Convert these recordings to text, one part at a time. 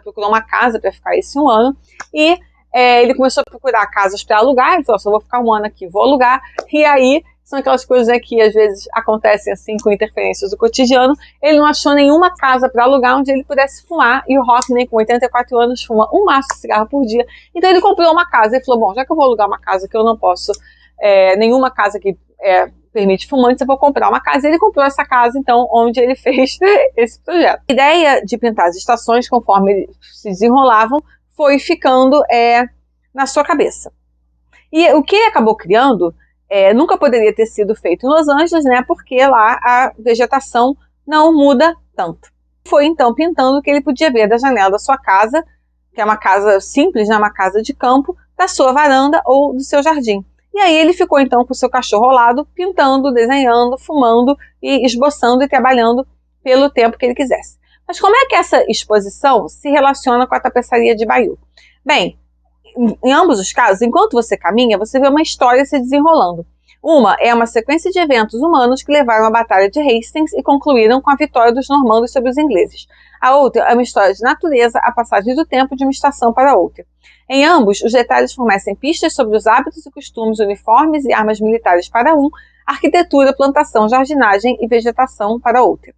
procurou uma casa para ficar esse um ano, e ele começou a procurar casas para alugar. Ele falou, só vou ficar um ano aqui, vou alugar. E aí, são aquelas coisas, né, que às vezes acontecem assim com interferências do cotidiano. Ele não achou nenhuma casa para alugar onde ele pudesse fumar, e o Hockney, com 84 anos, fuma um maço de cigarro por dia. Então ele comprou uma casa. Ele falou, bom, já que eu vou alugar uma casa que eu não posso, nenhuma casa que permite fumantes, eu vou comprar uma casa. E ele comprou essa casa, então, onde ele fez esse projeto. A ideia de pintar as estações, conforme eles se desenrolavam, foi ficando na sua cabeça. E o que ele acabou criando nunca poderia ter sido feito em Los Angeles, né? Porque lá a vegetação não muda tanto. Foi então pintando o que ele podia ver da janela da sua casa, que é uma casa simples, né? Uma casa de campo, da sua varanda ou do seu jardim. E aí ele ficou então com o seu cachorro ao lado, pintando, desenhando, fumando e esboçando e trabalhando pelo tempo que ele quisesse. Mas como é que essa exposição se relaciona com a tapeçaria de Bayeux? Bem, em ambos os casos, enquanto você caminha, você vê uma história se desenrolando. Uma é uma sequência de eventos humanos que levaram à Batalha de Hastings e concluíram com a vitória dos normandos sobre os ingleses. A outra é uma história de natureza, a passagem do tempo de uma estação para outra. Em ambos, os detalhes fornecem pistas sobre os hábitos e costumes, uniformes e armas militares para um, arquitetura, plantação, jardinagem e vegetação para outra.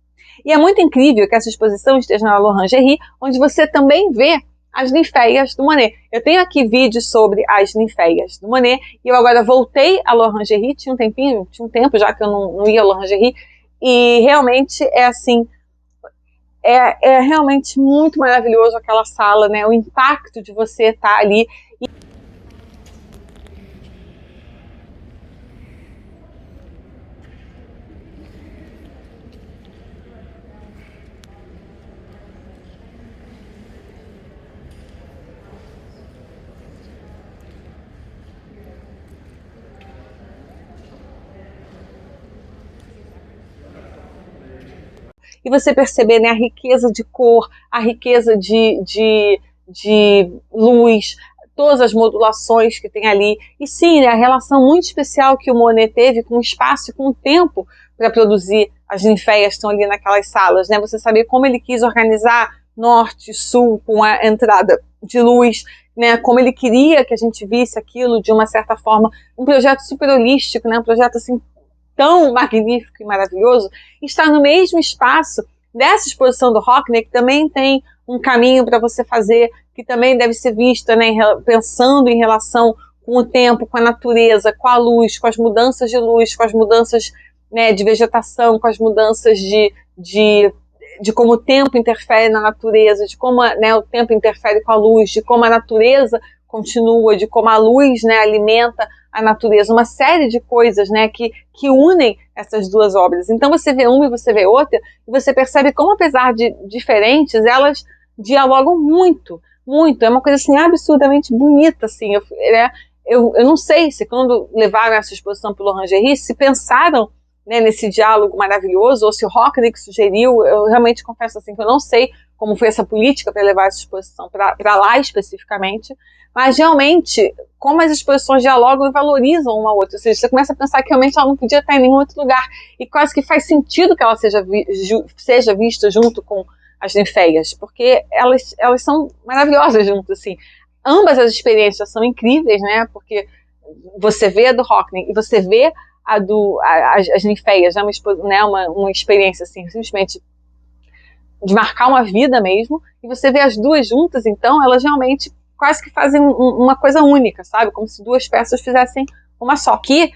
E é muito incrível que essa exposição esteja na L'Orangerie, onde você também vê as ninféias do Monet. Eu tenho aqui vídeos sobre as ninféias do Monet, e eu agora voltei à L'Orangerie, tinha um tempo já que eu não ia à L'Orangerie, e realmente é realmente muito maravilhoso aquela sala, né? O impacto de você estar ali. E você perceber, né, a riqueza de cor, a riqueza de luz, todas as modulações que tem ali. E sim, né, a relação muito especial que o Monet teve com o espaço e com o tempo para produzir as ninféias que estão ali naquelas salas, né? Você saber como ele quis organizar norte e sul com a entrada de luz, né? Como ele queria que a gente visse aquilo de uma certa forma, um projeto super holístico, né? Um projeto assim tão magnífico e maravilhoso, está no mesmo espaço dessa exposição do Hockney, que também tem um caminho para você fazer, que também deve ser vista, né, pensando em relação com o tempo, com a natureza, com a luz, com as mudanças de luz, com as mudanças, né, de vegetação, com as mudanças de como o tempo interfere na natureza, de como, né, o tempo interfere com a luz, de como a natureza continua, de como a luz, né, alimenta a natureza, uma série de coisas, né, que unem essas duas obras. Então você vê uma e você vê outra, e você percebe como, apesar de diferentes, elas dialogam muito, muito. É uma coisa assim absurdamente bonita, assim. Eu não sei se quando levaram essa exposição pelo L'Orangerie, se pensaram, né, nesse diálogo maravilhoso, ou se o Hockney que sugeriu. Eu realmente confesso assim que eu não sei como foi essa política para levar essa exposição para lá especificamente, mas realmente como as exposições dialogam e valorizam uma outra, ou seja, você começa a pensar que realmente ela não podia estar em nenhum outro lugar, e quase que faz sentido que ela seja vista junto com as ninféias, porque elas são maravilhosas juntas, assim. Ambas as experiências são incríveis, né, porque você vê a do Hockney e você vê as ninféias, né, uma experiência assim, simplesmente de marcar uma vida mesmo, e você vê as duas juntas, então elas realmente quase que fazem uma coisa única, sabe? Como se duas peças fizessem uma só. Aqui,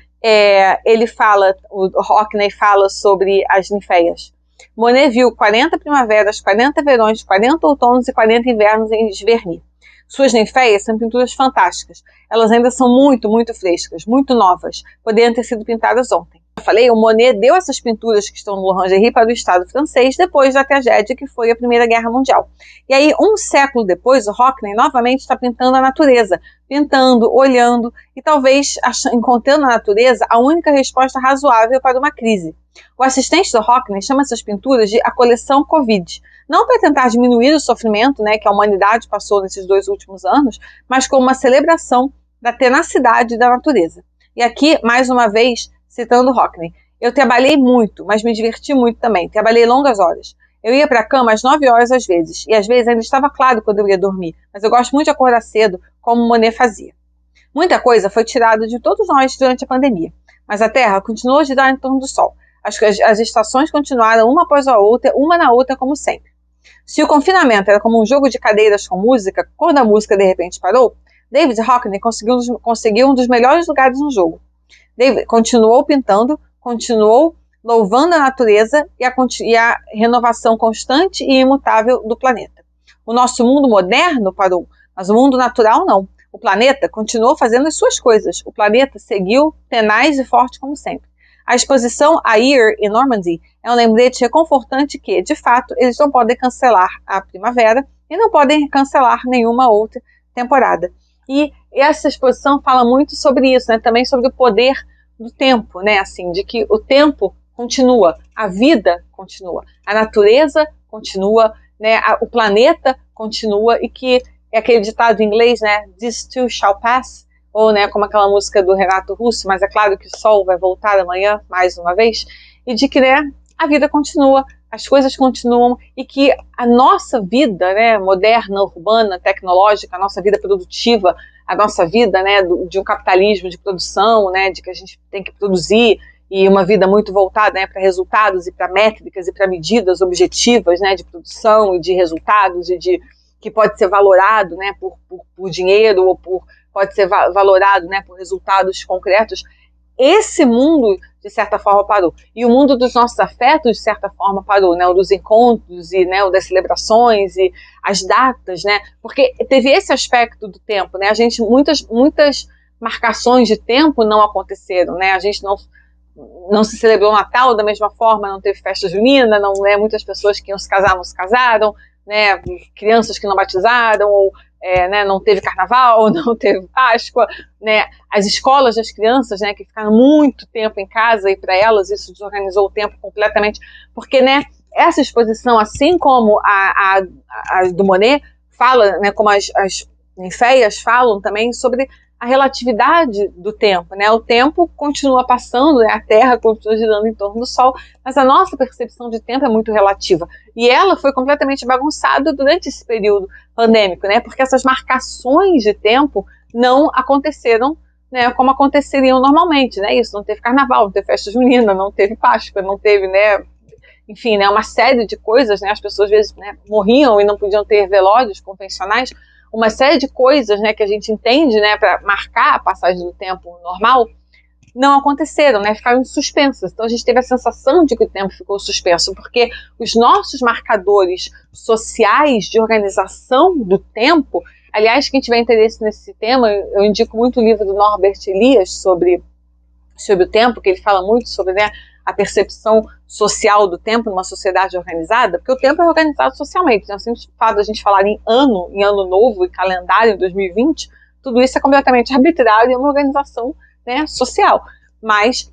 o Hockney fala sobre as ninféias. Monet viu 40 primaveras, 40 verões, 40 outonos e 40 invernos em Giverny. Suas ninféias são pinturas fantásticas. Elas ainda são muito, muito frescas, muito novas. Poderiam ter sido pintadas ontem. Eu falei, o Monet deu essas pinturas que estão no L'Orangerie para o Estado francês depois da tragédia que foi a Primeira Guerra Mundial. E aí, um século depois, o Hockney novamente está pintando a natureza, pintando, olhando e talvez encontrando na natureza a única resposta razoável para uma crise. O assistente do Hockney chama essas pinturas de a coleção Covid, não para tentar diminuir o sofrimento, né, que a humanidade passou nesses 2 últimos anos, mas como uma celebração da tenacidade da natureza. E aqui, mais uma vez, citando Hockney, eu trabalhei muito, mas me diverti muito também. Trabalhei longas horas. Eu ia para a cama às 9 horas às vezes, e às vezes ainda estava claro quando eu ia dormir, mas eu gosto muito de acordar cedo, como Monet fazia. Muita coisa foi tirada de todos nós durante a pandemia, mas a Terra continuou a girar em torno do Sol. As estações continuaram uma após a outra, uma na outra como sempre. Se o confinamento era como um jogo de cadeiras com música, quando a música de repente parou, David Hockney conseguiu um dos melhores lugares no jogo. David continuou pintando, continuou louvando a natureza e a renovação constante e imutável do planeta. O nosso mundo moderno parou, mas o mundo natural não. O planeta continuou fazendo as suas coisas. O planeta seguiu tenaz e forte como sempre. A exposição A Year in Normandy é um lembrete reconfortante que, de fato, eles não podem cancelar a primavera e não podem cancelar nenhuma outra temporada. E essa exposição fala muito sobre isso, né? Também sobre o poder do tempo, né? Assim, de que o tempo continua, a vida continua, a natureza continua, né? O planeta continua e que é aquele ditado em inglês, né? This too shall pass, ou, né, como aquela música do Renato Russo, mas é claro que o sol vai voltar amanhã, mais uma vez, e de que, né, a vida continua, as coisas continuam, e que a nossa vida, né, moderna, urbana, tecnológica, a nossa vida produtiva, a nossa vida, né, de um capitalismo de produção, né, de que a gente tem que produzir, e uma vida muito voltada, né, para resultados e para métricas e para medidas objetivas, né, de produção e de resultados e de que pode ser valorado, né, por dinheiro ou pode ser valorado, né, por resultados concretos. Esse mundo, de certa forma, parou. E o mundo dos nossos afetos, de certa forma, parou, né, o dos encontros e, né, o das celebrações e as datas, né, porque teve esse aspecto do tempo, né, muitas marcações de tempo não aconteceram, né, a gente não se celebrou o Natal da mesma forma, não teve festa junina, não, né, muitas pessoas que iam se casar não se casaram, né, crianças que não batizaram, ou né, não teve carnaval, não teve Páscoa, né, as escolas das crianças, né, que ficaram muito tempo em casa, e para elas isso desorganizou o tempo completamente, porque, né, essa exposição, assim como a do Monet, fala, né, como as ninféias falam também sobre a relatividade do tempo, né? O tempo continua passando, né? A Terra continua girando em torno do Sol, mas a nossa percepção de tempo é muito relativa. E ela foi completamente bagunçada durante esse período pandêmico, né? Porque essas marcações de tempo não aconteceram, né, como aconteceriam normalmente, né? Isso, não teve carnaval, não teve festa junina, não teve Páscoa, não teve, né, enfim, né, uma série de coisas, né? As pessoas às vezes, né, morriam e não podiam ter velórios convencionais, uma série de coisas, né, que a gente entende, né, para marcar a passagem do tempo normal, não aconteceram, né, ficaram suspensas. Então a gente teve a sensação de que o tempo ficou suspenso, porque os nossos marcadores sociais de organização do tempo, aliás, quem tiver interesse nesse tema, eu indico muito o livro do Norbert Elias sobre o tempo, que ele fala muito sobre, né, a percepção social do tempo numa sociedade organizada, porque o tempo é organizado socialmente. Então, assim, o fato de a gente falar em ano novo, em calendário, em 2020, tudo isso é completamente arbitrário e é uma organização, né, social. Mas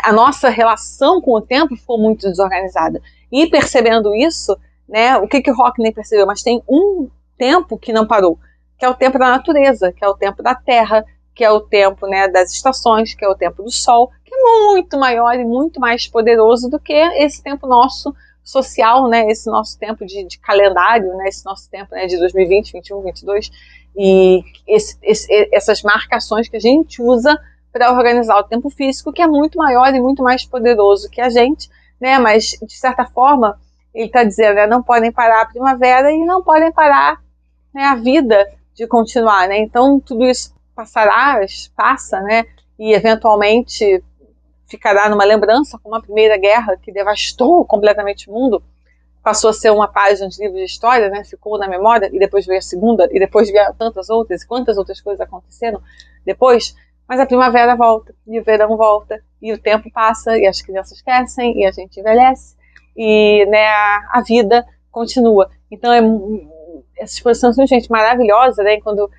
a nossa relação com o tempo ficou muito desorganizada. E percebendo isso, né, o que o Hockney percebeu? Mas tem um tempo que não parou, que é o tempo da natureza, que é o tempo da terra, que é o tempo, né, das estações, que é o tempo do sol, que é muito maior e muito mais poderoso do que esse tempo nosso social, né, esse nosso tempo de calendário, né, esse nosso tempo, né, de 2020, 21, 22, e essas marcações que a gente usa para organizar o tempo físico, que é muito maior e muito mais poderoso que a gente, né, mas, de certa forma, ele está dizendo, né, não podem parar a primavera e não podem parar, né, a vida de continuar, né, então tudo isso passa, né, e eventualmente ficará numa lembrança, como a Primeira Guerra, que devastou completamente o mundo, passou a ser uma página de livro de história, né, ficou na memória, e depois veio a Segunda, e depois vieram tantas outras, e quantas outras coisas aconteceram depois, mas a primavera volta, e o verão volta, e o tempo passa, e as crianças crescem, e a gente envelhece, e, né, a vida continua. Então, essa exposição é gente maravilhosa, né, quando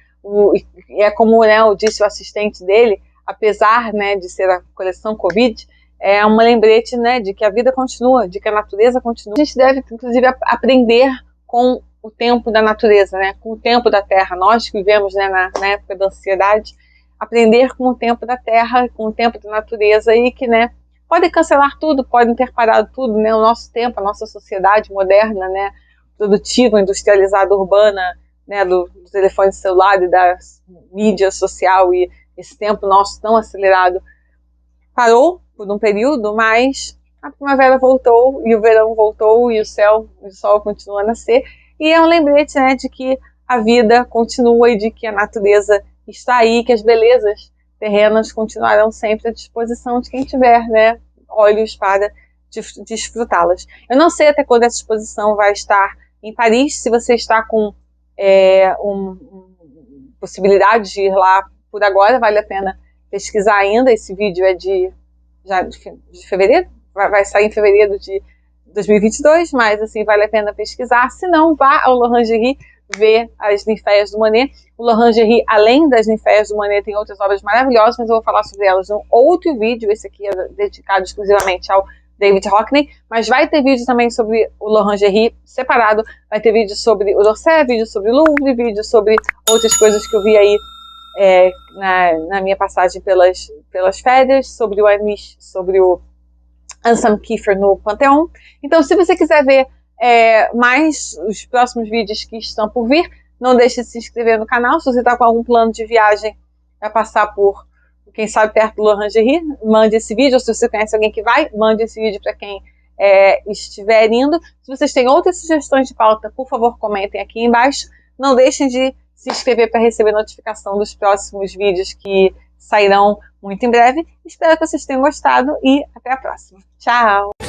é como, né, disse o assistente dele, apesar, né, de ser a coleção Covid, é uma lembrete, né, de que a vida continua, de que a natureza continua. A gente deve, inclusive, aprender com o tempo da natureza, né, com o tempo da Terra. Nós que vivemos, né, na época da ansiedade, aprender com o tempo da Terra, com o tempo da natureza, e que, né, podem cancelar tudo, podem ter parado tudo, né? O nosso tempo, a nossa sociedade moderna, né? Produtiva, industrializada, urbana, né? Do telefone celular e da mídia social e esse tempo nosso tão acelerado parou por um período, mas a primavera voltou e o verão voltou e o sol continua a nascer. E é um lembrete, né, de que a vida continua e de que a natureza está aí, que as belezas terrenas continuarão sempre à disposição de quem tiver, né, olhos para desfrutá-las. Eu não sei até quando essa exposição vai estar em Paris. Se você está com possibilidade de ir lá por agora, vale a pena pesquisar ainda. Esse vídeo é de fevereiro, vai sair em fevereiro de 2022, mas assim, vale a pena pesquisar. Se não, vá ao L'Orangerie ver as ninféias do Monet. O L'Orangerie, além das ninféias do Monet, tem outras obras maravilhosas, mas eu vou falar sobre elas num outro vídeo. Esse aqui é dedicado exclusivamente ao David Hockney, mas vai ter vídeo também sobre o L'Orangerie separado, vai ter vídeo sobre o D'Orsay, vídeo sobre o Louvre, vídeo sobre outras coisas que eu vi aí na minha passagem pelas férias, sobre o Anish, sobre o Ansam Kiefer no Panteão. Então, se você quiser ver mais os próximos vídeos que estão por vir, não deixe de se inscrever no canal. Se você está com algum plano de viagem a passar por, quem sabe, perto do L'Orangerie, mande esse vídeo. Ou se você conhece alguém que vai, mande esse vídeo para quem estiver indo. Se vocês têm outras sugestões de pauta, por favor, comentem aqui embaixo. Não deixem de se inscrever para receber notificação dos próximos vídeos que sairão muito em breve. Espero que vocês tenham gostado e até a próxima. Tchau!